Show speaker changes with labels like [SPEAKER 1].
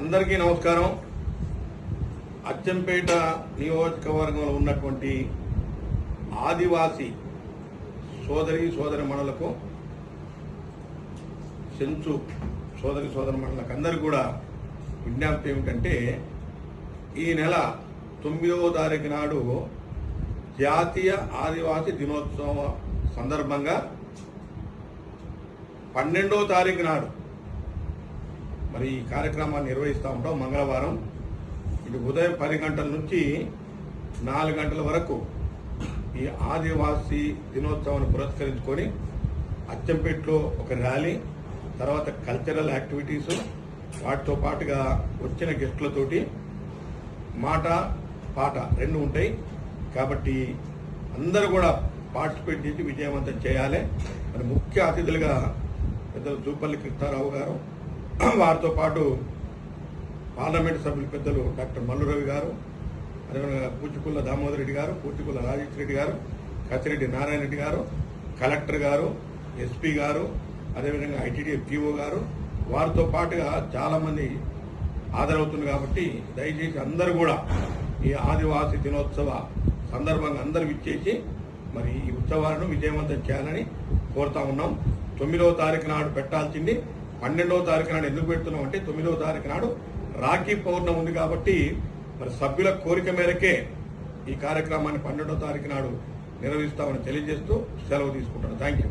[SPEAKER 1] అందరికీ నమస్కారం. అచ్చంపేట నియోజకవర్గంలో ఉన్నటువంటి ఆదివాసీ సోదరిమణులకు, సెంచు సోదరిమణులకు అందరికీ కూడా విజ్ఞప్తి ఏమిటంటే, ఈ నెల 9వ తారీఖు నాడు జాతీయ ఆదివాసీ దినోత్సవం సందర్భంగా 12వ తారీఖు నాడు మరి ఈ కార్యక్రమాన్ని నిర్వహిస్తూ ఉంటాం. మంగళవారం ఇది ఉదయం 10 గంటల నుంచి 4 గంటల వరకు ఈ ఆదివాసీ దినోత్సవాన్ని పురస్కరించుకొని అచ్చంపేటలో ఒక ర్యాలీ, తర్వాత కల్చరల్ యాక్టివిటీసు, వాటితో పాటుగా వచ్చిన గెస్టులతోటి మాట పాట రెండు ఉంటాయి. కాబట్టి అందరూ కూడా పార్టిసిపేట్ చేసి విజయవంతం చేయాలి. మరి ముఖ్య అతిథులుగా పెద్దలు జూపల్లి కృష్ణారావు గారు, వారితో పాటు పార్లమెంటు సభ్యులు పెద్దలు డాక్టర్ మల్లు రవి గారు, అదేవిధంగా పూచికుల్ల దామోదర్ రెడ్డి గారు, పూచికుల్ల రాజేష్ రెడ్డి గారు, కసిరెడ్డి నారాయణ రెడ్డి గారు, కలెక్టర్ గారు, ఎస్పీ గారు, అదేవిధంగా ఐటీడీ పిఓ గారు, వారితో పాటుగా చాలామంది హాజరవుతుంది. కాబట్టి దయచేసి అందరూ కూడా ఈ ఆదివాసీ దినోత్సవ సందర్భంగా అందరూ విచ్చేసి మరి ఈ ఉత్సవాలను విజయవంతం చేయాలని కోరుతా ఉన్నాం. 9వ తారీఖు నాడు పెట్టాల్సింది 12వ తారీఖు నాడు ఎందుకు పెడుతున్నాం అంటే, 9వ తారీఖు నాడు రాఖీ పౌర్ణమి ఉంది కాబట్టి మరి సభ్యుల కోరిక మేరకే ఈ కార్యక్రమాన్ని 12వ తారీఖు నాడు నిర్వహిస్తామని తెలియజేస్తూ సెలవు తీసుకుంటాను. Thank you.